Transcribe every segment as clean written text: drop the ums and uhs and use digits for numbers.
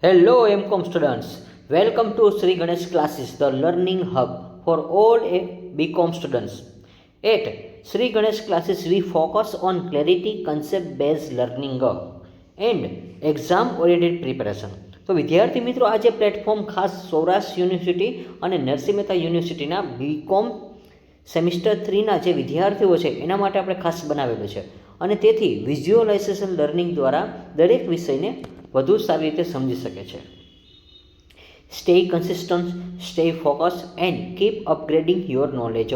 Hello MCOM students, welcome to Sri Ganesh Classes, the learning hub for all BCom students. At Sri Ganesh Classes, we focus on clarity, concept-based learning and exam-oriented preparation. તો વિદ્યાર્થી મિત્રો, આ જે platform ખાસ Saurashtra university અને નરસિંહ મહેતા યુનિવર્સિટીના BCom semester 3ના જે વિદ્યાર્થીઓ છે એના માટે આપણે ખાસ બનાવેલું છે અને તેથી વિઝ્યુઅલાઇઝેશન લર્નિંગ દ્વારા દરેક વિષયને વધુ સારી રીતે સમજી શકે છે. Stay consistent, stay focus and keep upgrading your knowledge.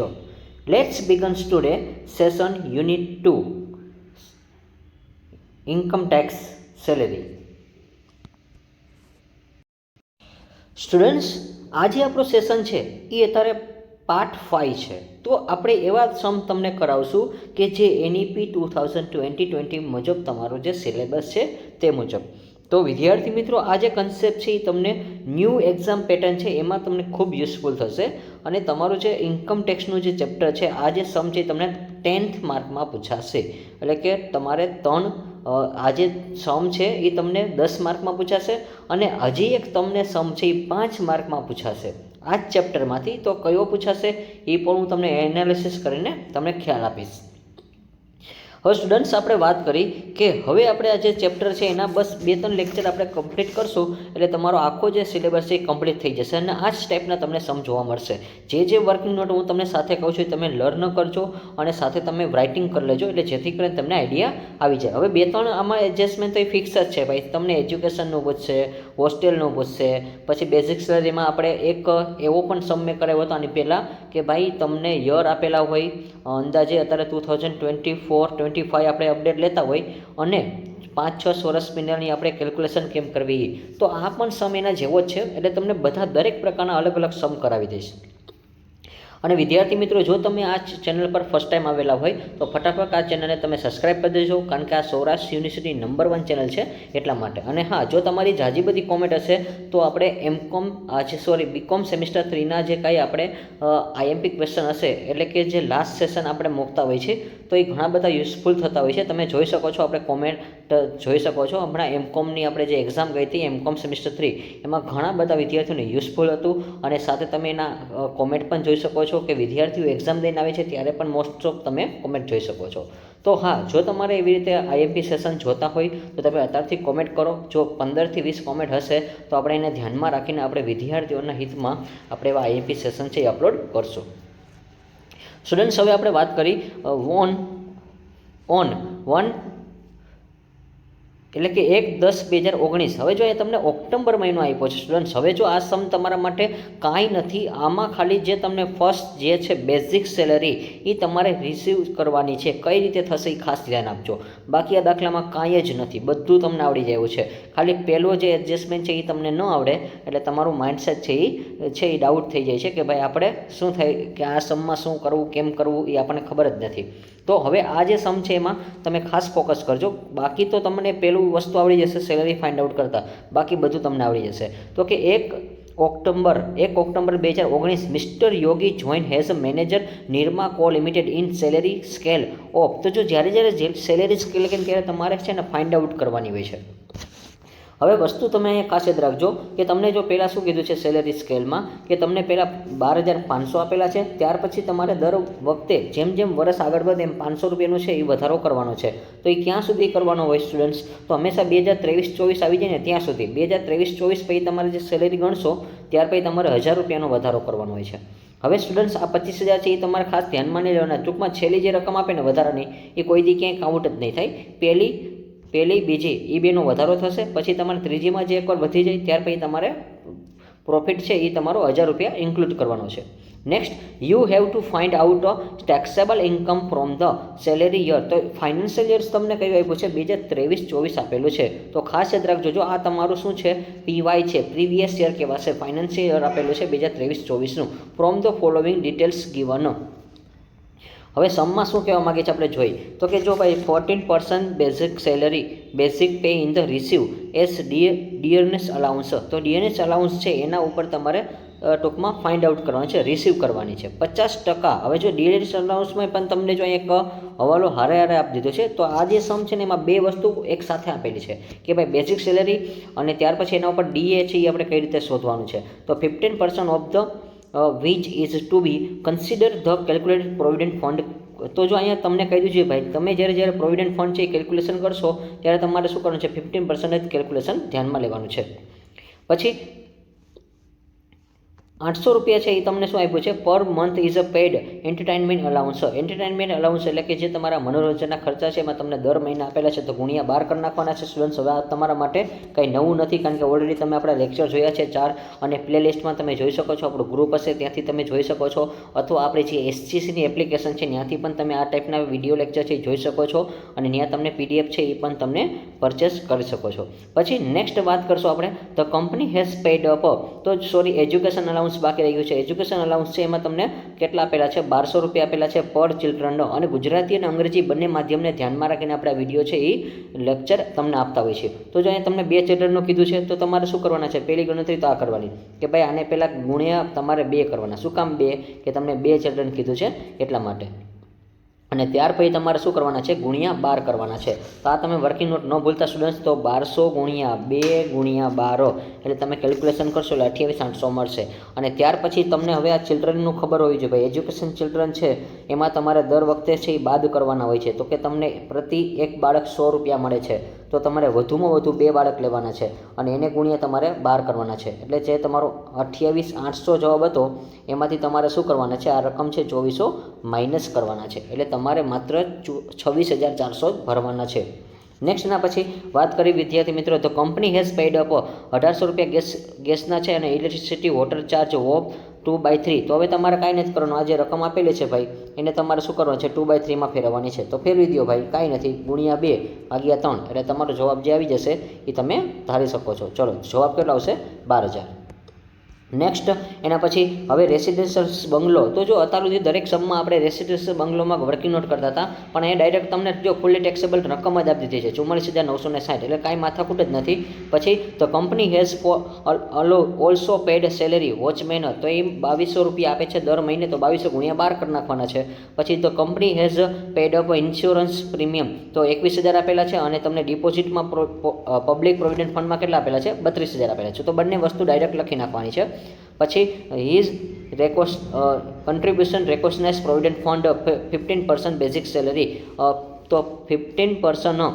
Let's begin today session unit 2 income tax salary. Students, આજે આપણો સેશન છે એ અત્યારે પાર્ટ 5 છે. તો આપણે એવા સમ તમને કરાવશું કે જે NEP 2020 મુજબ તમારો જે સિલેબસ છે તે મુજબ. તો વિદ્યાર્થી મિત્રો, આ જે કન્સેપ્ટ છે એ તમને ન્યૂ એક્ઝામ પેટર્ન છે એમાં તમને ખૂબ યુઝફુલ થશે અને તમારું જે ઇન્કમ ટેક્સનું જે ચેપ્ટર છે, આ જે સમ છે તમને 10th માર્કમાં પૂછાશે. એટલે કે તમારે આ જે સમ છે એ તમને 10 માર્કમાં પૂછાશે અને હજી એક તમને સમ છે એ 5 માર્કમાં પૂછાશે આ જ ચેપ્ટરમાંથી. તો કયો પૂછાશે એ પણ હું તમને એનાલિસિસ કરીને તમને ખ્યાલ આપીશ. હવે સ્ટુડન્ટ્સ, આપણે વાત કરી કે હવે આપણે આ જે ચેપ્ટર છે એના બસ 2-3 લેક્ચર આપણે કમ્પ્લીટ કરશું એટલે તમારો આખો જે સિલેબસ છે એ કમ્પ્લીટ થઈ જશે અને આ જ ટાઈપના તમને સમ જોવા મળશે. જે વર્કિંગ નોટ હું તમને સાથે કહું છું તમે લર્ન કરજો અને સાથે તમે રાઇટિંગ કરી લેજો એટલે જેથી કરીને તમને આઈડિયા આવી જાય. હવે 2-3 આમાં એડજસ્ટમેન્ટ તો એ ફિક્સ જ છે ભાઈ. તમને એજ્યુકેશનનું પૂછશે, હોસ્ટેલનું પૂછશે, પછી બેઝિક સેલરીમાં આપણે એક એવો પણ સમ મેં કરાવ્યો હતો આની પહેલાં કે ભાઈ તમને યર આપેલા હોય અંદાજે અત્યારે 2024-25 આપણે અપડેટ લેતા હોય અને 5-6 વર્ષ પહેલાંની આપણે કેલ્ક્યુલેશન કેમ કરવી, તો આ પણ સમ એના જેવો જ છે. એટલે તમને બધા દરેક પ્રકારના અલગ અલગ સમ કરાવી દઈશ. અને વિદ્યાર્થી મિત્રો, જો તમે આ ચેનલ પર ફર્સ્ટ ટાઈમ આવેલા હોય તો ફટાફટ આ ચેનલને તમે સબસ્ક્રાઈબ કરી દેજો, કારણ કે આ સૌરાષ્ટ્ર યુનિવર્સિટી નંબર 1 ચેનલ છે એટલા માટે. અને હા, જો તમારી જાજી બધી કોમેન્ટ હશે તો આપણે બીકોમ સેમિસ્ટર 3ના જે કાંઈ આપણે IMP ક્વેશ્ચન હશે એટલે કે જે લાસ્ટ સેશન આપણે મૂકતા હોય છે તો એ ઘણા બધા યુઝફુલ થતા હોય છે. તમે જોઈ શકો છો, આપણે કોમેન્ટ જોઈ શકો છો. હમણાં MCOMની આપણે જે એક્ઝામ ગઈ હતી MCOM સેમિસ્ટર 3 એમાં ઘણા બધા વિદ્યાર્થીઓને યુઝફુલ હતું અને સાથે તમે એના કોમેન્ટ પણ જોઈ શકો છો કે વિદ્યાર્થીઓ એક્ઝામ દઈને આવે છે ત્યારે પણ મોસ્ટ ઓફ તમે કોમેન્ટ જોઈ શકો છો. તો હા, જો તમારે એવી રીતે IMP સેશન જોતા હોય તો તમે અત્યારથી કોમેન્ટ કરો. જો 15 થી 20 કોમેન્ટ હશે તો આપણે એને ધ્યાનમાં રાખીને આપણે વિદ્યાર્થીઓના હિતમાં આપણે એવા IMP સેશન છે એ અપલોડ કરશું. સ્ટુડન્ટ્સ, હવે આપણે વાત કરી ઓન એટલે કે 1/10/2019. હવે જો એ તમને ઓક્ટોબર મહિનો આપ્યો છે સ્ટુડન્ટ્સ. હવે જો આ સમ તમારા માટે કાંઈ નથી, આમાં ખાલી જે તમને ફર્સ્ટ જે છે બેઝિક સેલરી એ તમારે રિસીવ કરવાની છે. કઈ રીતે થશે એ ખાસ ધ્યાન આપજો. બાકી આ દાખલામાં કાંઈ જ નથી, બધું તમને આવડી જાય છે. ખાલી પહેલો જે એડજસ્ટમેન્ટ છે એ તમને ન આવડે એટલે તમારું માઇન્ડસેટ છે એ ડાઉટ થઈ જાય છે કે ભાઈ આપણે શું થાય કે આ સમમાં શું કરવું, કેમ કરવું એ આપણને ખબર જ નથી. તો હવે આ જે સમ છે એમાં તમે ખાસ ફોકસ કરજો. બાકી તો તમને પહેલું વસ્તુ આવડી જશે સેલરી ફાઇન્ડ આઉટ કરતાં, બાકી બધું તમને આવડી જશે. તો કે 1 October 2019 mister Yogi join has a manager Nirma co limited in salary scale of. તો જો જ્યારે સેલેરી સ્કેલ કે ત્યારે તમારે છે ને ફાઇન્ડ આઉટ કરવાની હોય છે. હવે વસ્તુ તમે અહીંયા ખાસ યાદ રાખજો કે તમને જો પહેલાં શું કીધું છે સેલેરી સ્કેલમાં કે તમને પહેલાં 12,500 આપેલા છે, ત્યાર પછી તમારે દર વખતે જેમ જેમ વર્ષ આગળ વધે એમ 500 રૂપિયાનું છે એ વધારો કરવાનો છે. તો એ ક્યાં સુધી કરવાનો હોય સ્ટુડન્ટ્સ? તો હંમેશા 2023-24 આવી જાય ને ત્યાં સુધી. 2023-24 પછી તમારે જે સેલેરી ગણશો ત્યાર પછી તમારે 1000 રૂપિયાનો વધારો કરવાનો હોય છે. હવે સ્ટુડન્ટ્સ, આ 25,000 છે એ તમારે ખાસ ધ્યાનમાં નહીં લેવાના. ટૂંકમાં છેલ્લી જે રકમ આપે ને વધારાની એ કોઈ દી ક્યાંય કાઉન્ટ જ નહીં થાય. પહેલી બીજી એ બેનો વધારો થશે, પછી તમારે ત્રીજીમાં જે એકવાર વધી જાય ત્યાર પછી તમારે પ્રોફિટ છે એ તમારો 1000 રૂપિયા ઇન્ક્લુડ કરવાનો છે. Next, you have to find out taxable income from the salary year. તો ફાઇનાન્શિયલ યર્સ તમને કયું આપ્યું છે? 2023-24 આપેલું છે. તો ખાસ યાદ રાખજો, જો આ તમારું શું છે PY છે, પ્રીવિયસ યર કહેવાશે. ફાઇનાન્શિયલ યર આપેલું છે 2023-24નું. From the following details given. હવે સમમાં શું કહેવા માગે છે આપણે જોઈ તો કે જો ભાઈ 14% basic pay in the receive as dearness allowance. તો ડિયરનેસ અલાઉન્સ છે એના ઉપર તમારે ટૂંકમાં ફાઇન્ડ આઉટ કરવાની છે, રિસીવ કરવાની છે. 50%. હવે જો ડીએનએસ અલાઉન્સમાં પણ તમને જો એક હવાલો હારે આપી દીધો છે, તો આ જે સમ છે ને એમાં બે વસ્તુ એક સાથે આપેલી છે કે ભાઈ બેઝિક સેલેરી અને ત્યાર પછી એના ઉપર ડીએ છે એ આપણે કઈ રીતે શોધવાનું છે. તો 15% of the which is to be consider the calculated provident fund. તો જો અહીંયા તમને કહી દીધું છે ભાઈ, તમે જ્યારે પ્રોવિડન્ટ ફંડ છે એ કેલ્ક્યુલેશન કરશો ત્યારે તમારે શું કરવાનું છે, 15% જ કેલ્ક્યુલેશન ધ્યાનમાં લેવાનું છે. પછી 800 રૂપિયા છે એ તમને શું આપ્યું છે, per month is a paid entertainment allowance. Entertainment allowance એટલે કે જે તમારા મનોરંજનના ખર્ચા છે એમાં તમને દર મહિને આપેલા છે, તો ગુણ્યા 12 કરી નાખવાના છે સ્ટુડન્ટ્સ. હવે આ તમારા માટે કંઈ નવું નથી, કારણ કે ઓલરેડી તમે આપણા લેક્ચર જોયા છે 4, અને પ્લે લિસ્ટમાં તમે જોઈ શકો છો, આપણું ગ્રુપ હશે ત્યાંથી તમે જોઈ શકો છો, અથવા આપણે જે એસજીસીની એપ્લિકેશન છે ત્યાંથી પણ તમે આ ટાઈપના વિડીયો લેક્ચર છે જોઈ શકો છો, અને ત્યાં તમને પીડીએફ છે એ પણ તમને પરચેસ કરી શકો છો. પછી નેક્સ્ટ વાત કરશો આપણે, the company has paid up. તો સોરી, એજ્યુકેશન અલાઉન્સ બાકી રહી ગયું છે. એજ્યુકેશન અલાઉન્સ છે એમાં તમને કેટલા આપેલા છે, 1200 રૂપિયા આપેલા છે પર ચિલ્ડ્રનનો, અને ગુજરાતી અને અંગ્રેજી બંને માધ્યમને ધ્યાનમાં રાખીને આપણે વિડીયો છે એ લેક્ચર તમને આપતા હોય છે. તો જો અહીંયા તમને 2 ચિલ્ડ્રનનું કીધું છે, તો તમારે શું કરવાના છે, પહેલી ગણતરી તો આ કરવાની કે ભાઈ આને પહેલાં ગુણ્યા તમારે 2 કરવાના. શું કામ 2? કે તમને 2 ચિલ્ડ્રન કીધું છે એટલા માટે. અને ત્યાર પછી તમારે શું કરવાના છે, ગુણ્યા 12 કરવાના છે. તો આ તમે વર્કિંગ નોટ ન ભૂલતા સ્ટુડન્ટ્સ. તો 1200 ગુણ્યા 2 ગુણ્યા 12, એટલે તમે કેલ્ક્યુલેશન કરશો એટલે 28,800 મળશે. અને ત્યાર પછી તમને હવે આ ચિલ્ડ્રનનું ખબર હોવી જોઈએ ભાઈ, એજ્યુકેશન ચિલ્ડ્રન છે એમાં તમારે દર વખતે છે એ બાદ કરવાના હોય છે. તો કે તમને પ્રતિ એક બાળક 100 રૂપિયા મળે છે, તો તમારે વધુમાં વધુ 2 બાળક લેવાના છે અને એને ગુણ્યા તમારે 12 કરવાના છે. એટલે જે તમારો 28,800 જવાબ હતો એમાંથી તમારે શું કરવાના છે, આ રકમ છે 2400 માઇનસ કરવાના છે. એટલે તમારે માત્ર 26,400 ભરવાના છે. નેક્સ્ટના પછી વાત કરી વિદ્યાર્થી મિત્રો, તો કંપની હેઝ પેડ અપ 1800 રૂપિયા ગેસના છે અને ઇલેક્ટ્રિસિટી વોટર ચાર્જ ઓફ 2/3. તો હવે તમારે કાંઈ નથી કરવાનું, આ જે રકમ આપેલી છે ભાઈ એને તમારે શું કરવાનું છે, 2/3 ફેરવવાની છે. તો ફેરવી દો ભાઈ, કાંઈ નથી, ગુણ્યા 2 ભાગ્યા 3, એટલે તમારો જવાબ જે આવી જશે એ તમે ધારી શકો છો. ચલો, જવાબ કેટલો આવશે, 12,000. નેક્સ્ટ એના પછી હવે રેસિડેન્શિયલ બંગલો. તો જો અત્યાર સુધી દરેક સબમાં આપણે રેસિડેન્શિયલ બંગલોમાં વર્કિંગ નોટ કરતા હતા, પણ એ ડાયરેક્ટ તમને જો ફૂલી ટેક્સેબલ રકમ જ આપી દીધી છે 44,960, એટલે કાંઈ માથાકૂટ જ નથી. પછી તો company has also paid salary watchman, તો એ 2200 રૂપિયા આપે છે દર મહિને, તો 2200 ગુણ્યા 12 કરી નાખવાના છે. પછી તો company has paid up insurance premium, તો 21,000 આપેલા છે, અને તમને ડિપોઝિટમાં પબ્લિક પ્રોવિડન્ટ ફંડમાં કેટલા આપેલા છે, 32,000 આપેલા છે. તો બંને વસ્તુ ડાયરેક્ટ લખી નાખવાની છે. પછી his contribution recognise provident fund 15% basic salary, તો 15%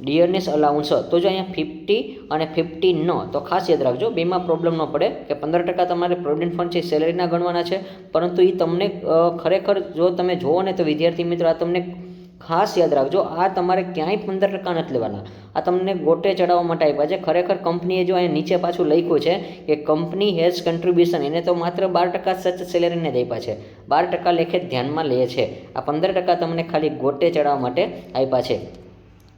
ડિયરનેસ અલાઉન્સ. તો જો અહીંયા 50 અને 15 નો, તો ખાસ યાદ રાખજો, બેમાં પ્રોબ્લેમ ન પડે કે 15% તમારે પ્રોવિડન્ટ ફંડ છે સેલરીના ગણવાના છે, પરંતુ એ તમને ખરેખર જો તમે જુઓ ને તો વિદ્યાર્થી મિત્રો આ તમને ખાસ યાદ રાખજો, આ તમારે ક્યાંય 15% નથી લેવાના, આ તમને ગોટે ચડાવવા માટે આપ્યા છે. ખરેખર કંપનીએ જો અહીંયા નીચે પાછું લખ્યું છે કે કંપની હેઝ કન્ટ્રીબ્યુશન, એને તો માત્ર 12% સચ સેલેરીને જ આપ્યા છે, 12% લેખે ધ્યાનમાં લે છે. આ 15% તમને ખાલી ગોટે ચડાવવા માટે આપ્યા છે.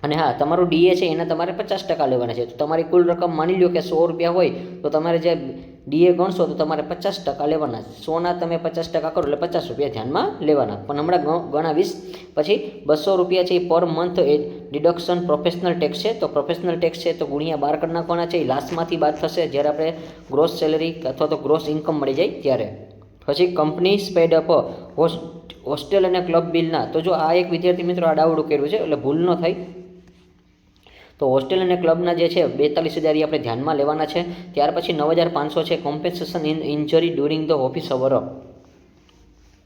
અને હા, તમારું ડીએ છે એના તમારે 50% લેવાના છે. તો તમારી કુલ રકમ માની લો કે 100 રૂપિયા હોય, તો તમારે જે ડીએ ગણશો તો તમારે 50% લેવાના. 100ના તમે 50% કરો એટલે 50 રૂપિયા ધ્યાનમાં લેવાના, પણ હમણાં ગણાવીશ. પછી 200 રૂપિયા છે એ per month deduction professional tax છે, તો પ્રોફેશનલ ટેક્સ છે તો ગુણ્યા 12 કરી નાખવાના છે, એ લાસ્ટમાંથી બાદ થશે જ્યારે આપણે ગ્રોસ સેલેરી અથવા તો ગ્રોસ ઇન્કમ મળી જાય ત્યારે. પછી કંપની પેડ અપ હોસ્ટેલ અને ક્લબ બિલના. તો જો આ એક વિદ્યાર્થી મિત્રો આડાવડું કર્યું છે, એટલે ભૂલ ન થાય. તો હોસ્ટેલ અને ક્લબના જે છે 42,000 આપણે ધ્યાનમાં લેવાના છે. ત્યાર પછી 9,500 છે compensation in injury during the office hour,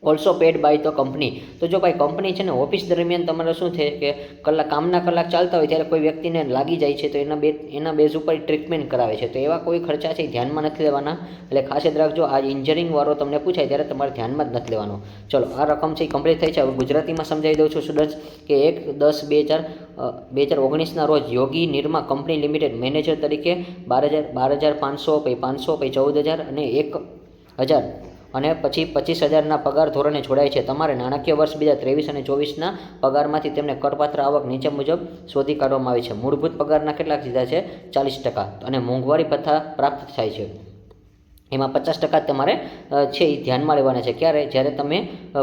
also paid by the company. તો જો ભાઈ કંપની છે ને ઓફિસ દરમિયાન તમારે શું છે કે કામના કલાક ચાલતા હોય ત્યારે કોઈ વ્યક્તિને લાગી જાય છે, તો એના બેઝ ઉપર ટ્રીટમેન્ટ કરાવે છે, તો એવા કોઈ ખર્ચા છે ધ્યાનમાં નથી લેવાના. એટલે ખાસ યાદ રાખજો, આ ઇન્જરિંગ વાળો તમને પૂછાય ત્યારે તમારે ધ્યાનમાં જ નથી લેવાનો. ચલો, આ રકમ છે એ કમ્પ્લીટ થઈ છે. હવે ગુજરાતીમાં સમજાવી દઉં છું સ્ટુડન્ટ્સ કે 1/10/2019 રોજ યોગી નિરમા કંપની લિમિટેડ મેનેજર તરીકે 12,500, પછી 500, પછી 14,000 અને 1,000 અને પછી 25,000ના પગાર ધોરણે જોડાય છે. તમારે નાણાકીય વર્ષ 2023 અને 24ના પગારમાંથી તેમને કરપાત્ર આવક નીચે મુજબ શોધી કાઢવામાં આવી છે. મૂળભૂત પગારના કેટલાક દીધા છે, 40%, અને મોંઘવારી ભથ્થા પ્રાપ્ત થાય છે. એમાં 50% તમારે છે એ ધ્યાનમાં લેવાના છે. ક્યારે? જ્યારે તમે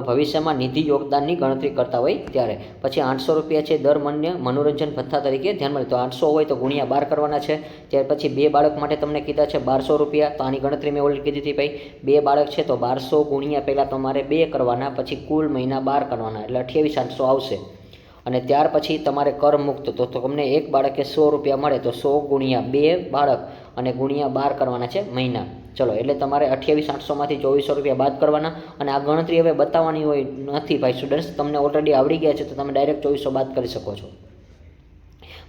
ભવિષ્યમાં નિધિ યોગદાનની ગણતરી કરતા હોય ત્યારે. પછી 800 રૂપિયા છે દર મનોરંજન ભથ્થા તરીકે ધ્યાનમાં લે. તો 800 હોય તો ગુણ્યા 12 કરવાના છે. ત્યાર પછી 2 બાળક માટે તમને કીધા છે 1200 રૂપિયા. તો આની ગણતરી મેં ઓલરેડી કીધી હતી ભાઈ. 2 બાળક છે તો 1200 ગુણ્યા પહેલાં તમારે 2 કરવાના, પછી કુલ મહિના 12 કરવાના, એટલે 28,800 આવશે. અને ત્યાર પછી તમારે કર મુક્ત તો તમને એક બાળકે 100 રૂપિયા મળે, તો 100 ગુણ્યા 2 બાળક અને ગુણ્યા 12 કરવાના છે મહિના. ચલો, એટલે તમારે 28,800માંથી 2400 રૂપિયા બાદ કરવાના. અને આ ગણતરી હવે બતાવવાની હોય નથી ભાઈ સ્ટુડન્ટ્સ, તમને ઓલરેડી આવડી ગયા છે તો તમે ડાયરેક્ટ 2400 બાદ કરી શકો છો.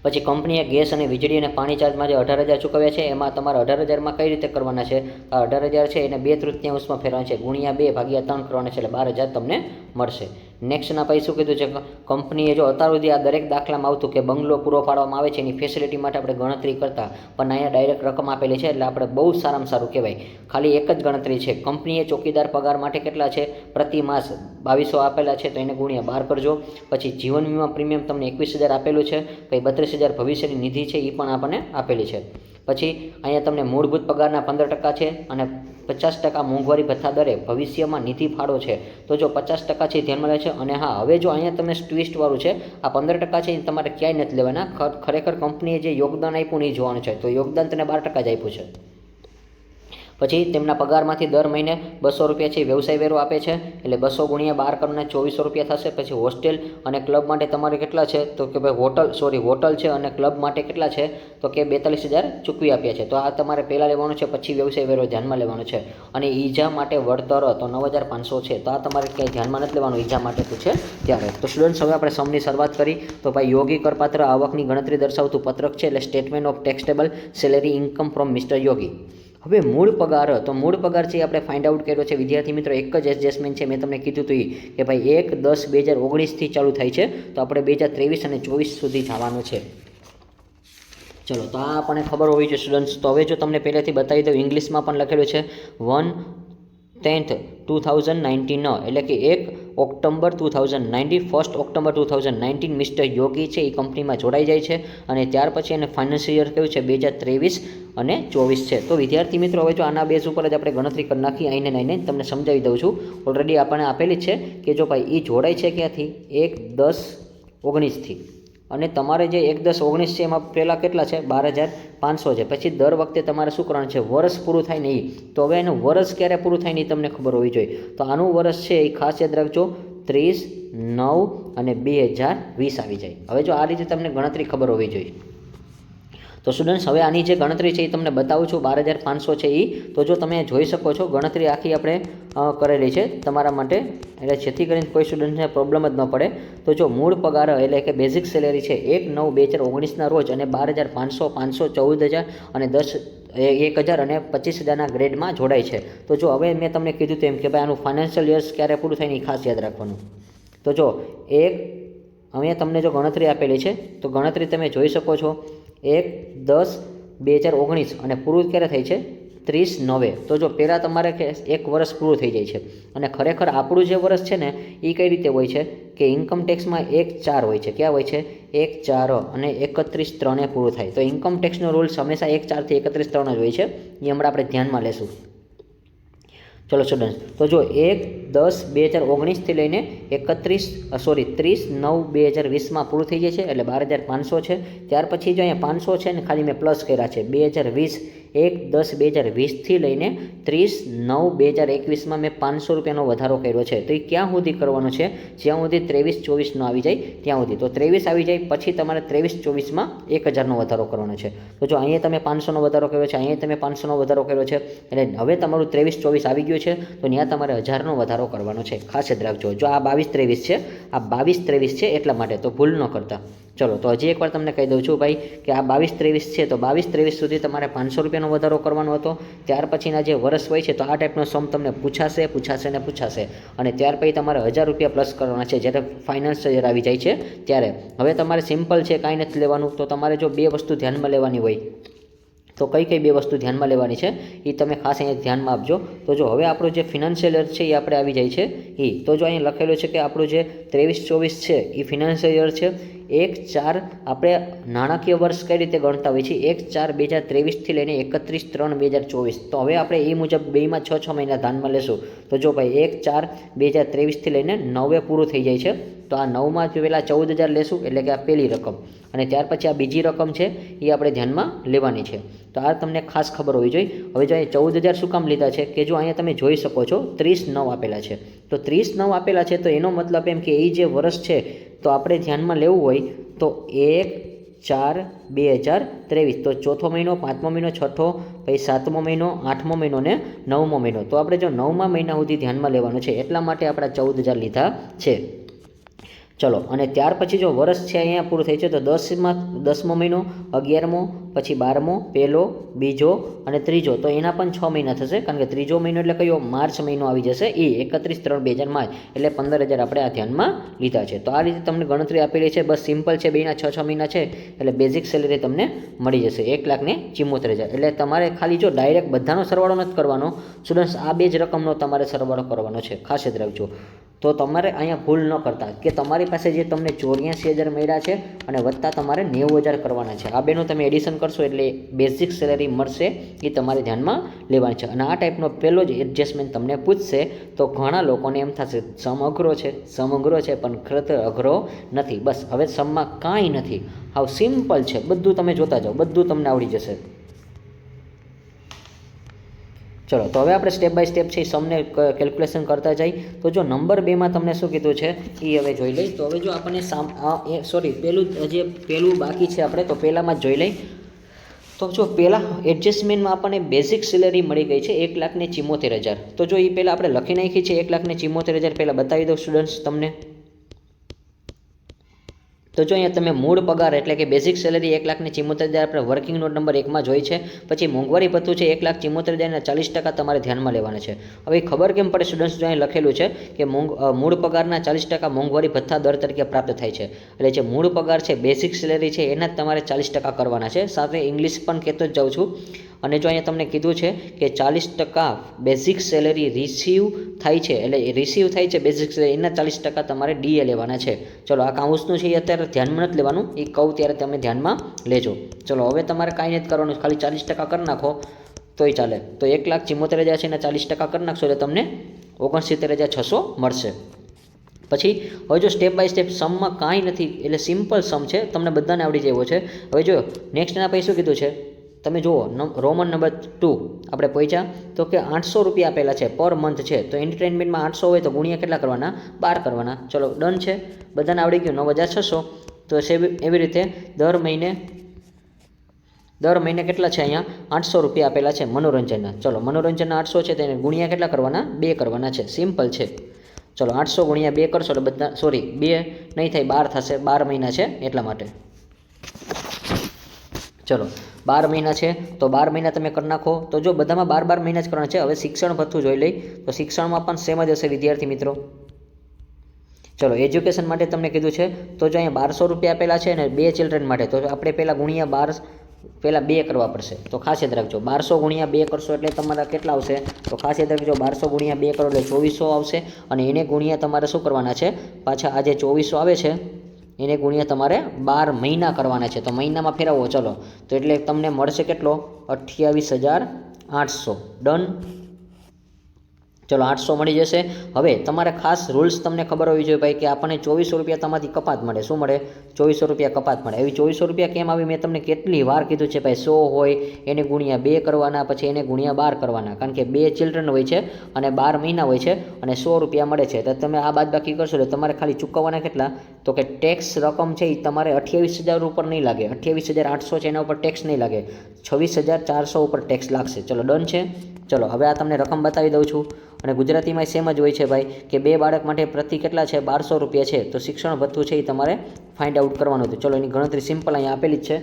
પછી કંપનીએ ગેસ અને વીજળી અને પાણી ચાર્જમાં જે 18,000 ચૂકવ્યા છે એમાં તમારે 18,000માં કઈ રીતે કરવાના છે? આ 18,000 છે એને 2/3 ફેરવાના છે, ગુણ્યા 2/3 કરવાના છે, એટલે 12,000 તમને મળશે. નેક્સ્ટના પછી શું કીધું છે? કંપનીએ જો અત્યાર સુધી આ દરેક દાખલામાં આવતું કે બંગલો પૂરો પાડવામાં આવે છે એની ફેસિલિટી માટે આપણે ગણતરી કરતા, પણ અહીંયા ડાયરેક્ટ રકમ આપેલી છે એટલે આપણે બહુ સારામાં સારું કહેવાય. ખાલી એક જ ગણતરી છે. કંપનીએ ચોકીદાર પગાર માટે કેટલા છે? પ્રતિ માસ 2200 આપેલા છે, તો એને ગુણ્યા 12 કરજો. પછી જીવન વીમા પ્રીમિયમ તમને 21,000 આપેલું છે, પછી 32,000 ભવિષ્યની નિધિ છે એ પણ આપણને આપેલી છે. પછી અહીંયા તમને મૂળભૂત પગારના 15% છે અને 50% મોંઘવારી ભથ્થા દરે ભવિષ્યમાં નિધિ ફાળો છે. તો જો 50% છે ધ્યાનમાં લે છે. અને હા, હવે જો અહીંયા તમને ટ્વિસ્ટવાળું છે, આ 15% છે એ તમારે ક્યાંય નથી લેવાના. ખરેખર કંપનીએ જે યોગદાન આપ્યું નહીં જોવાનું છે. તો યોગદાન તને 12% જ આપ્યું છે. પછી તેમના પગારમાંથી દર મહિને 200 રૂપિયા છે વ્યવસાય વેરો આપે છે, એટલે 200 ગુણ્યા 12 કરીને 2400 રૂપિયા થશે. પછી હોસ્ટેલ અને ક્લબ માટે તમારે કેટલા છે? તો કે ભાઈ હોટલ છે અને ક્લબ માટે કેટલા છે? તો કે 42,000 ચૂકવી આપ્યા છે. તો આ તમારે પહેલાં લેવાનું છે, પછી વ્યવસાય વેરો ધ્યાનમાં લેવાનો છે. અને ઈજા માટે વળતર તો 9,500 છે, તો આ તમારે ક્યાંય ધ્યાનમાં નથી લેવાનું ઈજા માટે પૂછે ત્યારે. તો સ્ટુડન્ટ્સ, હવે આપણે સમની શરૂઆત કરી. તો ભાઈ યોગી કરપાત્ર આવકની ગણતરી દર્શાવતું પત્રક છે, એટલે statement of taxable salary income from mister Yogi. હવે મૂળ પગાર, તો મૂળ પગાર છે આપણે ફાઇન્ડ આઉટ કર્યો છે વિદ્યાર્થી મિત્રો. એક જ એડજસ્ટમેન્ટ છે, મેં તમને કીધું હતું કે ભાઈ 1/10/2019થી ચાલુ થાય છે, તો આપણે 2023 અને 24 સુધી જવાનું છે. ચલો, તો આ આપણને ખબર હોવી જોઈએ સ્ટુડન્ટ્સ. તો હવે જો તમને પહેલેથી બતાવી દઉં, ઇંગ્લિશમાં પણ લખેલું છે 1/10/2019, એટલે કે 1 ઓક્ટોબર 2019, 1 ઓક્ટોબર 2019 મિસ્ટર યોગી છે એ કંપનીમાં જોડાઈ જાય છે. અને ત્યાર પછી એને ફાઇનાન્શિયલ યર કયું છે? 2023 અને 24 છે. તો વિદ્યાર્થી મિત્રો, હવે જો આના બેઝ ઉપર જ આપણે ગણતરી કરી નાખી. આઈને તમને સમજાવી દઉં છું. ઓલરેડી આપણને આપેલી જ છે કે જો ભાઈ એ જોડાય છે ક્યાંથી? 1/10/19થી. અને તમારે જે 1/10/19 છે એમાં પહેલાં કેટલા છે? 12,500 છે. પછી દર વખતે તમારે શું કરવાનું છે? વર્ષ પૂરું થાય ને એ. તો હવે એનું વર્ષ ક્યારે પૂરું થાય ને એ તમને ખબર હોવી જોઈએ. તો આનું વર્ષ છે એ ખાસ યાદ રાખજો, 30/9 અને 2020 આવી જાય. હવે જો આ રીતે તમને ગણતરી ખબર હોવી જોઈએ. તો સ્ટુડન્ટ્સ, હવે આની જે ગણતરી છે એ તમને બતાવું છું. 12,500 છે એ. તો જો તમે જોઈ શકો છો, ગણતરી આખી આપણે કરેલી છે તમારા માટે, એટલે જેથી કરીને કોઈ સ્ટુડન્ટને પ્રોબ્લેમ જ ન પડે. તો જો મૂળ પગાર એટલે કે બેઝિક સેલેરી છે 1/9/2019ના રોજ અને 12,500, 500, 14,000 અને 1,000 અને 25,000ના ગ્રેડમાં જોડાય છે. તો જો હવે મેં તમને કીધું તેમ કે ભાઈ આનું ફાઇનાન્શિયલ યર્સ ક્યારે પૂરું થાય ને એ ખાસ યાદ રાખવાનું. તો જો અહીંયા તમને જો ગણતરી આપેલી છે, તો ગણતરી તમે જોઈ શકો છો 1/10/2019 અને પૂરું ક્યારે થાય છે? 30/9. તો જો પહેલાં તમારે એક વર્ષ પૂરું થઈ જાય છે. અને ખરેખર આપણું જે વર્ષ છે ને એ કઈ રીતે હોય છે કે ઇન્કમ ટેક્સમાં 1/4 હોય છે. ક્યાં હોય છે? 1/4 અને 31/3 પૂરું થાય. તો ઇન્કમ ટેક્સનો રૂલ્સ હંમેશા 1/4 થી 31/3 જ હોય છે. એ હમણાં આપણે ધ્યાનમાં લેશું. ચલો સ્ટુડન્ટ્સ, તો જો 1/10/2019થી લઈને 30/9/2020માં પૂરું થઈ જાય છે, એટલે 12,500 છે. ત્યાર પછી જો અહીંયા 500 છે ને ખાલી મેં પ્લસ કર્યા છે. 2020 1/10/2020થી લઈને 30/9/2021માં મેં 500 રૂપિયાનો વધારો કર્યો છે. તો એ ક્યાં સુધી કરવાનો છે? જ્યાં સુધી 23/24 આવી જાય ત્યાં સુધી. તો 23 આવી જાય પછી તમારે 23/24માં 1,000નો વધારો કરવાનો છે. તો જો અહીંયા તમે 500નો વધારો કર્યો છે, અહીંયા તમે 500નો વધારો કર્યો છે, એટલે હવે તમારું 23/24 આવી ગયું છે. તો ત્યાં તમારે 1,000નો વધારો કરવાનો છે. ખાસ યાદ રાખજો. જો આ 22/23 છે, આ 22/23 છે એટલા માટે, તો ભૂલ ન કરતા. ચલો, તો હજી એકવાર તમને કહી દઉં છું ભાઈ કે આ 22/23 છે, તો 22/23 સુધી તમારે 500 રૂપિયાનો વધારો કરવાનો હતો. ત્યાર પછીના જે વર્ષ હોય છે તો આ ટાઈપનો સમ તમને પૂછાશે ને પૂછાશે. અને ત્યાર પછી તમારે 1,000 રૂપિયા પ્લસ કરવાના છે જ્યારે ફાઇનાન્શિયલ યર આવી જાય છે ત્યારે. હવે તમારે સિમ્પલ છે, કાંઈ નથી લેવાનું. તો તમારે જો બે વસ્તુ ધ્યાનમાં લેવાની હોય, તો કઈ બે વસ્તુ ધ્યાનમાં લેવાની છે એ તમે ખાસ અહીંયા ધ્યાનમાં આપજો. તો જો હવે આપણું જે ફિનાન્શિયલ યર છે એ આપણે આવી જાય છે એ. તો જો અહીંયા લખેલું છે કે આપણું જે 23/24 છે એ ફિનાન્શિયલ યર છે, 1/4 આપણે નાણાકીય વર્ષ કઈ રીતે ગણતા હોઈએ છીએ 1/4/2023 લઈને 31/3/2024. તો હવે આપણે એ મુજબ બેમાં 6 મહિના ધ્યાનમાં લેશું. તો જો ભાઈ 1/4/2023 લઈને 9 પૂરું થઈ જાય છે. તો આ 9માં પહેલાં 14,000 લેશું, એટલે કે આ પહેલી રકમ, અને ત્યાર પછી આ બીજી રકમ છે એ આપણે ધ્યાનમાં લેવાની છે. તો આ તમને ખાસ ખબર હોવી જોઈએ. હવે જો અહીંયા 14,000 શું કામ લીધા છે કે જો અહીંયા તમે જોઈ શકો છો 30/9 આપેલા છે. તો 30/9 આપેલા છે તો એનો મતલબ એમ કે એ જે વર્ષ છે તો આપણે ધ્યાનમાં લેવું હોય તો 1/4/2023. તો ચોથો મહિનો, પાંચમો મહિનો, છઠ્ઠો, પછી સાતમો મહિનો, આઠમો મહિનો ને 9મો મહિનો. તો આપણે જો 9મા મહિના સુધી ધ્યાનમાં લેવાનું છે, એટલા માટે આપણે 14,000 લીધા છે. ચલો, અને ત્યાર પછી જો વર્ષ છે અહીંયા પૂરું થઈ છે તો 10મો મહિનો, 11મો, પછી 12મો, પહેલો, બીજો અને ત્રીજો. તો એના પણ 6 મહિના થશે, કારણ કે ત્રીજો મહિનો એટલે કયો માર્ચ મહિનો આવી જશે. એ 31/3/2005 એટલે 15,000 આપણે આ ધ્યાનમાં લીધા છે. તો આ રીતે તમને ગણતરી આપેલી છે. બસ સિમ્પલ છે, બેના 6 મહિના છે એટલે બેઝિક સેલેરી તમને મળી જશે 1,74,000. એટલે તમારે ખાલી જો ડાયરેક્ટ બધાનો સરવાળો નથી કરવાનો સ્ટુડન્ટ્સ, આ બે જ રકમનો તમારે સરવાળો કરવાનો છે, ખાસ યાદ રાખજો. તો તમારે અહીંયા ભૂલ ન કરતા કે તમારી પાસે જે તમને 84,000 મળ્યા છે અને વત્તા તમારે 90,000 કરવાના છે. આ બેનું તમે એડિશન કરશો એટલે બેઝિક સેલેરી મળશે, એ તમારે ધ્યાનમાં લેવાની છે. અને આ ટાઈપનો પહેલો જ એડજસ્ટમેન્ટ તમને પૂછશે તો ઘણા લોકોને એમ થશે સમ અઘરો છે, પણ ખરેખર અઘરો નથી. બસ હવે સમમાં કાંઈ નથી, હાવ સિમ્પલ છે, બધું તમે જોતા જાઓ, બધું તમને આવડી જશે. ચલો, તો હવે આપણે સ્ટેપ બાય સ્ટેપ છે સમને કેલ્ક્યુલેશન કરતા જઈએ. તો જો નંબર 2માં તમને શું કીધું છે એ હવે જોઈ લઈ. તો હવે જો આપણને પહેલું બાકી છે આપણે, તો પહેલામાં જ જોઈ લઈ. તો જો પહેલાં એડજસ્ટમેન્ટમાં આપણને બેઝિક સેલેરી મળી ગઈ છે 1,74,000. તો જો એ પહેલાં આપણે લખી નાખી છે 1,74,000. પહેલાં બતાવી દઉં સ્ટુડન્ટ્સ તમને. તો જો અહીંયા તમે મૂળ પગાર એટલે કે બેઝિક સેલેરી 1,74,000 આપણે વર્કિંગ નોટ નંબર 1માં જોઈ છે. પછી મોંઘવારી ભથ્થું છે 1,74,000 40% તમારે ધ્યાનમાં લેવાના છે. હવે ખબર કેમ પડે સ્ટુડન્ટ્સ, જો અહીં લખેલું છે કે મૂળ પગારના 40% મોંઘવારી ભથ્થા દર તરીકે પ્રાપ્ત થાય છે. એટલે જે મૂળ પગાર છે, બેઝિક સેલેરી છે, એના જ તમારે 40% કરવાના છે. સાથે ઇંગ્લિશ પણ કહેતો જ જાઉં છું. અને જો અહીંયા તમને કીધું છે કે 40% બેઝિક સેલેરી રિસીવ થાય છે, એટલે રિસીવ થાય છે બેઝિક સેલેરી, એના 40% તમારે ડીએ લેવાના છે. ચલો, આ કાઉન્સનું છે એ અત્યારે ધ્યાનમાં નથી લેવાનું, એ કહું ત્યારે તમે ધ્યાનમાં લેજો. ચલો, હવે તમારે કાંઈ નથી કરવાનું, ખાલી 40% કરી નાખો તોય ચાલે. તો 1,74,000 છે એના 40% કરી નાખશો એટલે તમને 69,600 મળશે. પછી હવે જો સ્ટેપ બાય સ્ટેપ સમમાં કાંઈ નથી, એટલે સિમ્પલ સમ છે, તમને બધાને આવડી જેવો છે. હવે જો નેક્સ્ટ એના પછી શું કીધું છે તમે જુઓ, રોમન નંબર 2 આપણે પહોંચ્યા તો કે 800 રૂપિયા આપેલા છે પર મંથ છે. તો એન્ટરટેનમેન્ટમાં 800 હોય તો ગુણ્યા કેટલા કરવાના? 12 કરવાના. ચલો, ડન છે, બધાને આવડી ગયું. 9,600. તો એવી રીતે દર મહિને કેટલા છે અહીંયા? 800 રૂપિયા આપેલા છે મનોરંજનના. ચલો, મનોરંજનના 800 છે તેને ગુણ્યા કેટલા કરવાના? 2 કરવાના છે. સિમ્પલ છે. ચલો, 800 ગુણ્યા 2 કરશો એટલે બધા 2 નહીં થાય, 12 થશે. 12 મહિના છે એટલા માટે. ચલો, 12 મહિના છે તો 12 મહિના તમે કરી નાખો. તો જો બધામાં 12 મહિના જ કરવાના છે. હવે શિક્ષણ ભથ્થું જોઈ લઈ. તો શિક્ષણમાં પણ સેમ જ હશે વિદ્યાર્થી મિત્રો. ચલો, એજ્યુકેશન માટે તમને કીધું છે તો જો અહીંયા 1200 રૂપિયા આપેલા છે અને 2 ચિલ્ડ્રન માટે, તો આપણે પહેલાં ગુણ્યા 12 પહેલાં 2 કરવા પડશે. તો ખાસ યાદ રાખજો, 1200 ગુણ્યા 2 કરશો એટલે તમારા કેટલા આવશે? તો ખાસ યાદ રાખજો, 1200 ગુણ્યા 2 કરો એટલે 2400 આવશે. અને એને ગુણ્યા તમારે શું કરવાના છે? પાછા આ જે 2400 આવે છે એને ગુણ્યા તમારે 12 મહિના કરવાના છે. તો મહિનામાં ફેરવો. ચલો, તો એટલે તમને મળશે કેટલો? 28,800. ડન. ચલો, 800 મળી જશે. હવે તમારે ખાસ રૂલ્સ તમને ખબર હોવી જોઈએ ભાઈ કે આપણને 2400 રૂપિયા તમારી કપાત મળે. શું મળે? 2400 રૂપિયા કપાત મળે. એવી 2400 રૂપિયા કેમ આવી મેં તમને કેટલી વાર કીધું છે ભાઈ. 100 હોય એને ગુણ્યા 2 કરવાના, પછી એને ગુણ્યા 12 કરવાના, કારણ કે 2 ચિલ્ડ્રન હોય છે અને 12 મહિના હોય છે અને 100 રૂપિયા મળે છે. તો તમે આ બાદબાકી કરશો એટલે તમારે ખાલી ચૂકવવાના કેટલા? તો કે ટેક્સ રકમ છે એ તમારે 28,000 ઉપર નહીં લાગે. 28,800 છે એના ઉપર ટેક્સ નહીં લાગે. 26,400 ઉપર ટેક્સ લાગશે. ચલો, ડન છે. ચલો, હવે આ તમને રકમ બતાવી દઉં છું. અને ગુજરાતીમાં સેમ જ હોય છે ભાઈ કે 2 બાળક માટે પ્રતિ કેટલા છે? 1200 રૂપિયા છે. તો શિક્ષણ ભથ્થું છે એ તમારે ફાઇન્ડ આઉટ કરવાનું હતું. ચલો, એની ગણતરી સિમ્પલ અહીંયા આપેલી જ છે.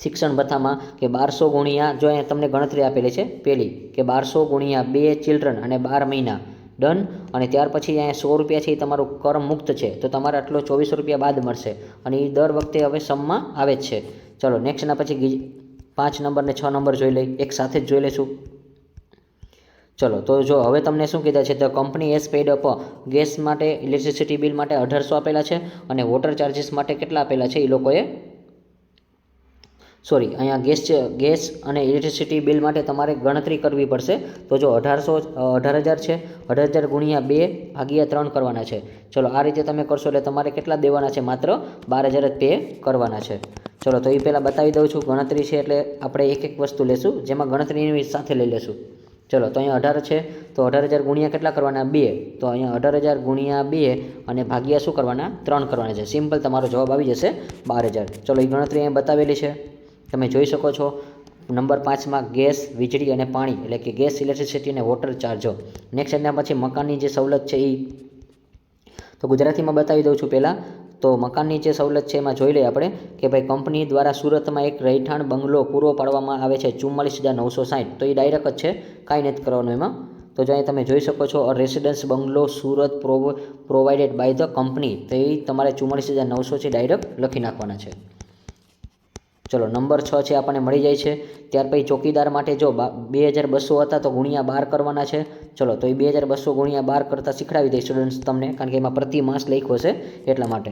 શિક્ષણ ભથ્થામાં કે 1200 ગુણ્યા, જો અહીંયા તમને ગણતરી આપેલી છે પહેલી કે 1200 ગુણ્યા 2 ચિલ્ડ્રન અને 12 મહિના. ડન. અને ત્યાર પછી અહીંયા 100 રૂપિયા છે એ તમારું કરમ મુક્ત છે, તો તમારે આટલો 2400 રૂપિયા બાદ મળશે. અને એ દર વખતે હવે સમમાં આવે જ છે. ચલો, નેક્સ્ટના પછી 5 નંબર ને 6 નંબર જોઈ લઈ, એક સાથે જ જોઈ લઈશું. ચલો તો જો હવે તમને શું કીધા છે, the company as paid up gas માટે ઇલેક્ટ્રિસિટી બિલ માટે 1800 આપેલા છે અને વોટર ચાર્જિસ માટે કેટલા આપેલા છે એ લોકોએ અહીંયા ગેસ અને ઇલેક્ટ્રિસિટી બિલ માટે તમારે ગણતરી કરવી પડશે. તો જો 18,000 છે, 18,000 ગુણ્યા 2 ભાગ્યા 3 કરવાના છે. ચલો આ રીતે તમે કરશો એટલે તમારે કેટલા દેવાના છે, માત્ર 12,000 જ પે કરવાના છે. ચલો તો એ પહેલાં બતાવી દઉં છું. ગણતરી છે એટલે આપણે એક એક વસ્તુ લેશું, જેમાં ગણતરીની સાથે લઈ લેશું. ચલો તો અહીંયા 18 છે, તો 18,000 ગુણ્યા કેટલા કરવાના, 2. તો અહીંયા 18,000 ગુણ્યા 2 અને ભાગ્યા શું કરવાના, 3 કરવાના છે. સિમ્પલ તમારો જવાબ આવી જશે 12,000. ચલો એ ગણતરી અહીંયા બતાવેલી છે, તમે જોઈ શકો છો. નંબર 5માં ગેસ, વીજળી અને પાણી એટલે કે ગેસ, ઇલેક્ટ્રિસિટી અને વોટર ચાર્જો. નેક્સ્ટ એના પછી મકાનની જે સવલત છે એ તો ગુજરાતીમાં બતાવી દઉં છું પહેલાં. તો મકાનની જે સવલત છે એમાં જોઈ લઈએ આપણે કે ભાઈ કંપની દ્વારા સુરતમાં એક રહેઠાણ બંગલો પૂરો પાડવામાં આવે છે 44,960. તો એ ડાયરેક્ટ જ છે, કાંઈ નથી કરવાનું એમાં. તો જો અહીં તમે જોઈ શકો છો residence bungalow Surat provided by the company, તો એ તમારે 44,900 છે ડાયરેક્ટ લખી નાખવાના છે. ચલો નંબર 6 છે આપણને મળી જાય છે. ત્યાર પછી ચોકીદાર માટે જો 2,200 હતા તો ગુણ્યા 12 કરવાના છે. ચલો તો એ 2,200 ગુણ્યા 12 કરતાં શીખડાવી દઈ સ્ટુડન્ટ્સ તમને, કારણ કે એમાં પ્રતિ માસ લખ્યો છે એટલા માટે.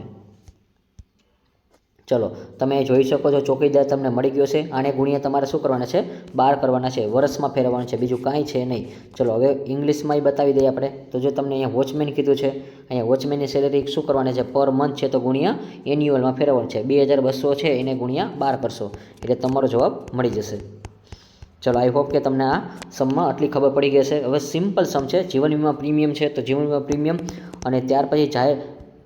ચલો તમે જોઈ શકો છો ચોકીદાર તમને મળી ગયો છે. આને ગુણ્યા તમારે શું કરવાના છે, 12 કરવાના છે. વર્ષમાં ફેરવવાનું છે, બીજું કાંઈ છે નહીં. ચલો હવે ઇંગ્લિશમાં બતાવી દઈએ આપણે. તો જો તમને અહીંયા વોચમેન કીધું છે, અહીંયા વોચમેનની સેલેરી શું કરવાની છે, પર મંથ છે તો ગુણ્યા એન્યુઅલમાં ફેરવવાનું છે. 2,200 છે એને ગુણ્યા 12 કરશો એટલે તમારો જવાબ મળી જશે. ચલો આઈ હોપ કે તમને આ સમમાં આટલી ખબર પડી ગઈ હશે. હવે સિમ્પલ સમ છે, જીવન વીમા પ્રીમિયમ છે તો જીવન વીમા પ્રીમિયમ અને ત્યાર પછી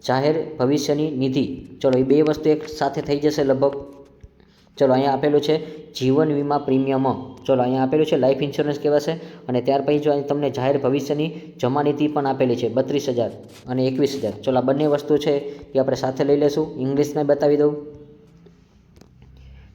જાહેર ભવિષ્યની નિધિ. ચલો એ બે વસ્તુ એક સાથે થઈ જશે લગભગ. ચલો અહીંયા આપેલું છે જીવન વીમા પ્રીમિયમ. ચલો અહીંયા આપેલું છે લાઈફ ઇન્સ્યોરન્સ કહેવાશે. અને ત્યાર પછી જો અહીં તમને જાહેર ભવિષ્યની જમા નિધિ પણ આપેલી છે 32,000 અને 21,000. ચલો આ બંને વસ્તુ છે એ આપણે સાથે લઈ લેશું. ઇંગ્લિશમાં બતાવી દઉં.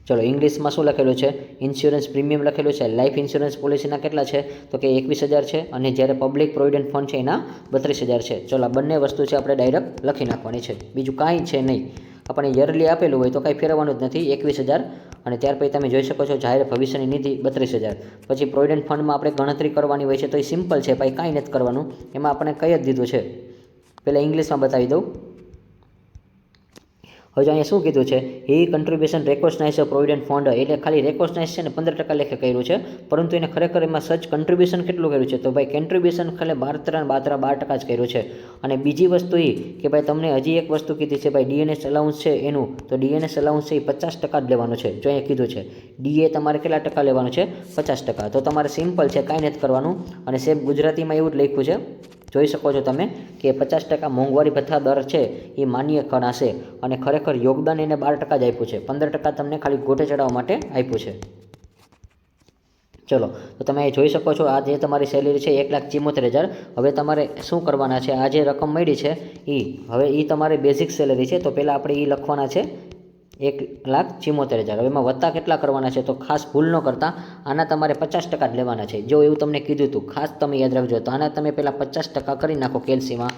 ચલો ઇંગ્લિશમાં શું લખેલું છે, ઇન્સ્યોરન્સ પ્રીમિયમ લખેલું છે. લાઈફ ઇન્સ્યોરન્સ પોલિસીના કેટલા છે તો કે 21,000 છે અને જ્યારે પબ્લિક પ્રોવિડન્ટ ફંડ છે એના 32,000 છે. ચલો આ બંને વસ્તુ છે આપણે ડાયરેક્ટ લખી નાખવાની છે, બીજું કાંઈ છે નહીં. આપણે યરલી આપેલું હોય તો કાંઈ ફેરવવાનું જ નથી, 21,000. અને ત્યાર પછી તમે જોઈ શકો છો જાહેર ભવિષ્યની નિધિ 32,000. પછી પ્રોવિડન્ટ ફંડમાં આપણે ગણતરી કરવાની હોય છે તો એ સિમ્પલ છે ભાઈ, કાંઈ નથી કરવાનું. એમાં આપણે કહી જ દીધું છે. પહેલાં ઇંગ્લિશમાં બતાવી દઉં. હવે જો અહીંયા શું કીધું છે, એ કન્ટ્રીબ્યુશન રેકોગ્નાઇઝ પ્રોવિડન્ટ ફંડ એટલે ખાલી રેકોગ્નાઇઝ છે ને 15% લેખે કર્યું છે, પરંતુ એને ખરેખર એમાં સચ કન્ટ્રીબ્યુશન કેટલું કર્યું છે તો ભાઈ કન્ટ્રીબ્યુશન ખાલી 12% જ કર્યું છે. અને બીજી વસ્તુ એ કે ભાઈ તમને હજી એક વસ્તુ કીધી છે ભાઈ ડીએનએસ અલાઉન્સ છે એનું, તો ડીએનએસ અલાઉન્સ છે એ 50% જ લેવાનું છે. જો અહીંયા કીધું છે ડીએ તમારે કેટલા ટકા લેવાનું છે, 50%. તો તમારે સિમ્પલ છે, કાંઈ નથી કરવાનું. અને સેમ ગુજરાતીમાં એવું જ લખ્યું છે, જોઈ શકો છો તમે કે 50% મોંઘવારી ભથ્થા દર છે એ માન્ય ગણાશે. અને ખરેખર યોગદાન એને 12% જ આપ્યું છે, 15% તમને ખાલી ગોટે ચડાવવા માટે આપ્યું છે. ચલો તો તમે જોઈ શકો છો આ જે તમારી સેલેરી છે 1,74,000. હવે તમારે શું કરવાના છે, આ જે રકમ મળી છે હવે એ તમારી બેઝિક સેલેરી છે, તો પહેલાં આપણે એ લખવાના છે 1,74,000. હવે એમાં વત્તા કેટલા કરવાના છે તો ખાસ ભૂલ ન કરતા આના તમારે 50% જ લેવાના છે. જો એવું તમને કીધું હતું, ખાસ તમે યાદ રાખજો. તો આના તમે પહેલાં 50% કરી નાખો કેલ્સીમાં.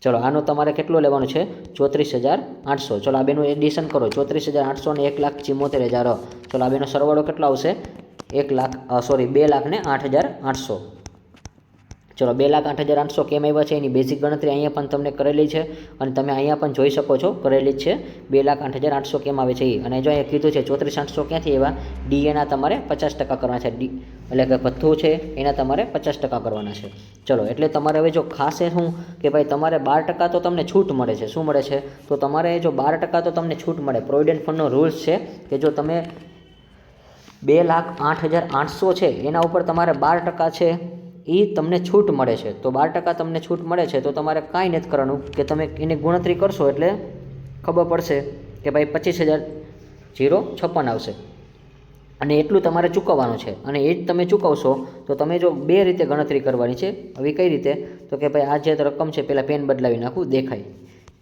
ચલો આનું તમારે કેટલું લેવાનું છે, 34,800. ચલો આ બેનું એડિશન કરો, 34,800 અને 1,74,000. ચલો આ બેનો સરવાળો કેટલો આવશે, 2,08,800. ચલો 2,08,800 કેમ આવ્યા છે એની બેઝિક ગણતરી અહીંયા પણ તમને કરેલી છે અને તમે અહીંયા પણ જોઈ શકો છો કરેલી જ છે. 2,08,800 કેમ આવે છે એ. અને જો અહીંયા કીધું છે 34,800 ક્યાંથી આવ્યા, ડીએના તમારે 50% કરવાના છે. એટલે કે ભથ્થું છે એના તમારે 50% કરવાના છે. ચલો એટલે તમારે હવે જો ખાસ એ શું કે ભાઈ તમારે 12% તો તમને છૂટ મળે છે. શું મળે છે તો તમારે જો 12% તો તમને છૂટ મળે. પ્રોવિડન્ટ ફંડનો રૂલ્સ છે કે જો તમે 2,08,800 છે એના ઉપર તમારે 12% છે એ તમને છૂટ મળે છે. તો 12% તમને છૂટ મળે છે તો તમારે કાંઈ નથી કરવાનું કે તમે એની ગણતરી કરશો એટલે ખબર પડશે કે ભાઈ 25,056 આવશે. અને એટલું તમારે ચૂકવવાનું છે. અને એ જ તમે ચૂકવશો તો તમે જો બે રીતે ગણતરી કરવાની છે. હવે કઈ રીતે તો કે ભાઈ આ જે રકમ છે પહેલાં પેન બદલાવી નાખું દેખાય.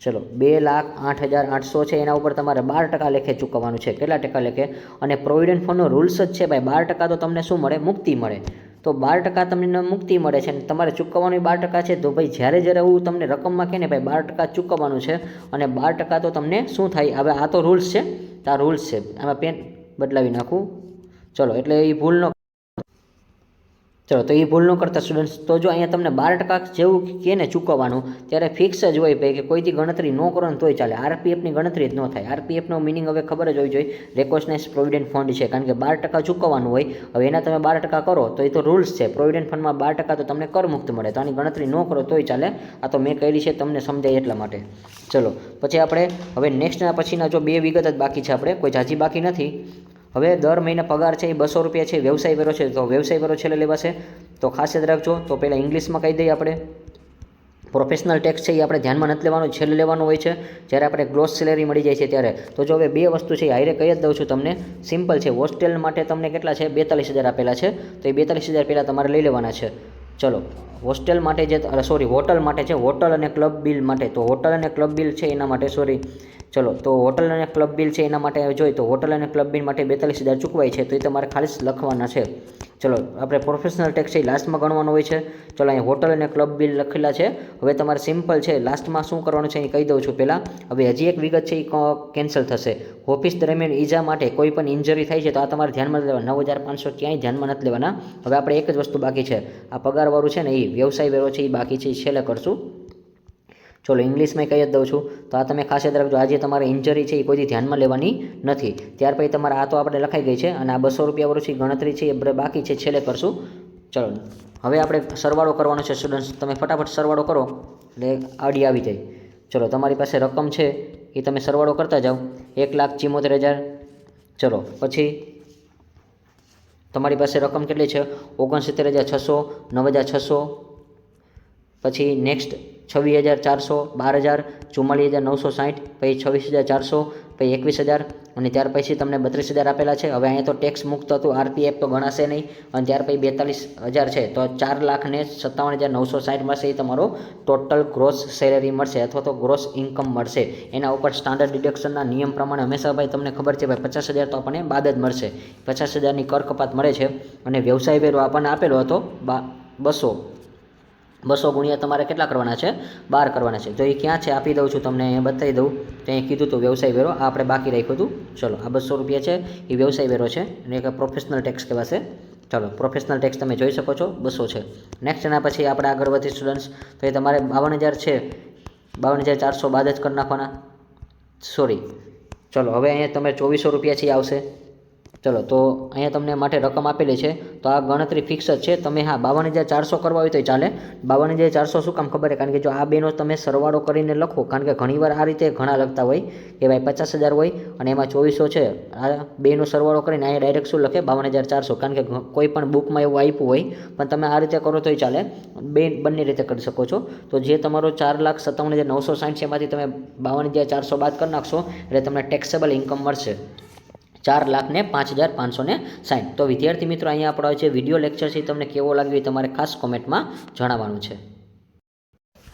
ચલો 2,08,800 છે એના ઉપર તમારે 12% લેખે ચૂકવવાનું છે. કેટલા ટકા લેખે? અને પ્રોવિડન્ટ ફંડનો રૂલ્સ જ છે ભાઈ 12% તો તમને શું મળે, મુક્તિ મળે. તો 12% તમને મુક્તિ મળે છે અને તમારે ચૂકવવાનું 12% છે. તો ભાઈ જ્યારે હું તમને રકમમાં કહે ને ભાઈ 12% ચૂકવવાનું છે અને 12% તો તમને શું થાય. હવે આ તો રૂલ્સ છે, આ રૂલ્સ છે. આમાં પેન બદલાવી નાખું ચલો એટલે એ ભૂલ ન ચલો તો એ ભૂલ ન કરતા સ્ટુડન્ટ્સ. તો જો અહીંયા તમને 12% જેવું કહે ને ચૂકવવાનું, ત્યારે ફિક્સ જ હોય ભાઈ કે કોઈથી ગણતરી ન કરો ને તોય ચાલે. આરપીએફની ગણતરી જ ન થાય. આરપીએફનો મિનિંગ હવે ખબર જ હોવી જોઈએ, રેકોગ્નાઇઝ પ્રોવિડન્ટ ફંડ છે, કારણ કે 12% ચૂકવવાનું હોય. હવે એના તમે 12% કરો તો એ તો રૂલ્સ છે. પ્રોવિડન્ટ ફંડમાં 12% તો તમને કરમુક્ત મળે, તો આની ગણતરી ન કરો તોય ચાલે. આ તો મેં કરી છે તમને સમજાય એટલા માટે. ચલો પછી આપણે હવે નેક્સ્ટના પછીના જો 2 વિગત જ બાકી છે, આપણે કોઈ જાજી બાકી નથી. હવે દર મહિને પગાર છે એ 200 રૂપિયા છે. વ્યવસાય વેરો છે તો વ્યવસાય વેરો છેલ્લે લેવાશે, તો ખાસ યાદ રાખજો. તો પહેલાં ઇંગ્લિશમાં કહી દઈએ આપણે. પ્રોફેશનલ ટેક્સ છે એ આપણે ધ્યાનમાં નથી લેવાનું, છેલ્લે લેવાનું હોય છે જ્યારે આપણે ગ્રોસ સેલેરી મળી જાય છે ત્યારે. તો જો હવે 2 વસ્તુ છે એ હાઈરે કહી જ દઉં છું તમને. સિમ્પલ છે. હોસ્ટેલ માટે તમને કેટલા છે? 42,000 આપેલા છે, તો એ 42,000 પહેલાં તમારે લઈ લેવાના છે. ચલો હોસ્ટેલ માટે જે હોટલ માટે છે, હોટલ અને ક્લબ બિલ માટે. તો હોટલ અને ક્લબ બિલ છે એના માટે ચલો તો હોટલ અને ક્લબ બિલ છે એના માટે જોઈએ તો હોટલ અને ક્લબ બિલ માટે 42,000 ચૂકવાય છે, તો એ તમારે ખાલી લખવાના છે. ચલો આપણે પ્રોફેશનલ ટેક્સ છે એ લાસ્ટમાં ગણવાનો હોય છે. ચલો અહીં હોટલ અને ક્લબ બિલ લખેલા છે. હવે તમારે સિમ્પલ છે, લાસ્ટમાં શું કરવાનું છે એ કહી દઉં છું પહેલાં. હવે હજી એક વિગત છે એ કેન્સલ થશે. ઓફિસ દરમિયાન ઈજા માટે કોઈ પણ ઇન્જરી થાય છે તો આ તમારે ધ્યાનમાં નથી લેવાના. 9,500 ક્યાંય ધ્યાનમાં નથી લેવાના. હવે આપણે એક જ વસ્તુ બાકી છે, આ પગારવાળું છે ને એ વ્યવસાય વેરો છે એ બાકી છે, એ છેલ્લે કરશું. ચલો ઇંગ્લિશમાં કહી જ દઉં છું. તો આ તમે ખાસ યાદ રાખજો, આજે તમારે ઇન્જરી છે એ કોઈથી ધ્યાનમાં લેવાની નથી. ત્યાર પછી તમારે આ તો આપણે લખાઈ ગઈ છે, અને આ 200 રૂપિયા વાળું છે ગણતરી છે એ બાકી છે, છેલ્લે કરશું. ચલો હવે આપણે સરવાળો કરવાનો છે સ્ટુડન્ટ્સ. તમે ફટાફટ સરવાળો કરો એટલે આડી આવી જાય. ચલો તમારી પાસે રકમ છે એ તમે સરવાળો કરતા જાઓ. 1,74,000. ચલો પછી તમારી પાસે રકમ કેટલી છે? 69,600, 9,600. પછી નેક્સ્ટ 26,400, 12,000, 44,960, પછી 26,400, પછી 21,000, અને ત્યાર પછી તમને 32,000 આપેલા છે. હવે અહીંયા તો ટેક્સ મુક્ત હતું, આરપીએફ તો ગણાશે નહીં. અને ત્યાર પછી 42,000 છે, તો 4,57,960 મળશે. એ તમારો ટોટલ ગ્રોસ સેલેરી મળશે, અથવા તો ગ્રોસ ઇન્કમ મળશે. એના ઉપર સ્ટાન્ડર્ડ ડિડક્શનના નિયમ પ્રમાણે હંમેશા ભાઈ તમને ખબર છે ભાઈ 50,000 તો આપણને બાદ જ મળશે. 50,000ની કર કપાત મળે છે. અને વ્યવસાય વેરો આપણને આપેલો હતો 200 ગુણ્યા તમારે કેટલા કરવાના છે? 12 કરવાના છે. તો એ ક્યાં છે આપી દઉં છું તમને, અહીંયા બતાવી દઉં. તો અહીં કીધું હતું વ્યવસાય વેરો, આ આપણે બાકી રાખ્યું હતું. ચલો આ 200 રૂપિયા છે એ વ્યવસાય વેરો છે, અને એક પ્રોફેશનલ ટેક્સ કહેવાશે. ચલો પ્રોફેશનલ ટેક્સ તમે જોઈ શકો છો 200 છે. નેક્સ્ટ એના પછી આપણે આગળ વધી સ્ટુડન્ટ્સ. તો એ તમારે 52,000 છે, 52,400 બાદ જ કરી નાખવાના. ચલો હવે અહીંયા તમે 2,400 રૂપિયા છે આવશે. ચલો તો અહીંયા તમને માટે રકમ આપેલી છે, તો આ ગણતરી ફિક્સ જ છે. તમે 52,400 કરવા હોય તો ચાલે. 52,400 શું કામ ખબર છે? કારણ કે જો આ બેનો તમે સરવાળો કરીને લખો, કારણ કે ઘણીવાર આ રીતે ઘણા લખતા હોય કે ભાઈ 50,000 હોય અને એમાં 2,400 છે, આ બેનો સરવાળો કરીને અહીંયા ડાયરેક્ટ શું લખે? 52,400. કારણ કે કોઈ પણ બુકમાં એવું આપ્યું હોય, પણ તમે આ રીતે કરો તોય ચાલે. બંને રીતે કરી શકો છો. તો જે તમારો 4,57,960 છે એમાંથી તમે 52,400 બાદ કરી નાખશો એટલે તમને ટેક્સેબલ ઇન્કમ મળશે 4,05,560. તો વિદ્યાર્થી મિત્રો અહીંયા આપણો જે વિડીયો લેક્ચર છે તમને કેવો લાગ્યો એ તમારે ખાસ કોમેન્ટમાં જણાવવાનું છે.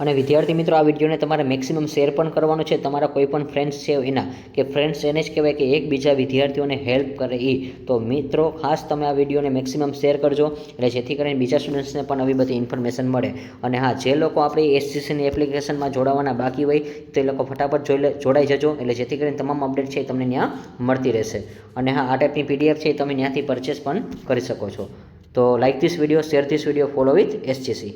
અને વિદ્યાર્થી મિત્રો આ વિડીયોને તમારે મેક્સિમમ શેર પણ કરવાનો છે તમારા કોઈ પણ ફ્રેન્ડ્સ છે એના, કે ફ્રેન્ડ્સ એને જ કહેવાય કે એકબીજા વિદ્યાર્થીઓને હેલ્પ કરે એ. તો મિત્રો ખાસ તમે આ વિડીયોને મેક્સિમમ શેર કરજો, એટલે જેથી કરીને બીજા સ્ટુડન્ટ્સને પણ આવી બધી ઇન્ફોર્મેશન મળે. અને હા, જે લોકો આપણી એસજીસીની એપ્લિકેશનમાં જોડાવાના બાકી હોય તો એ લોકો ફટાફટ જોડાઈ જજો, એટલે જેથી કરીને તમામ અપડેટ છે એ તમને ત્યાં મળતી રહેશે. અને હા, આ ટાઈપની પીડીએફ છે એ તમે ત્યાંથી પરચેસ પણ કરી શકો છો. તો like this video, share this video, follow with એસજીસી.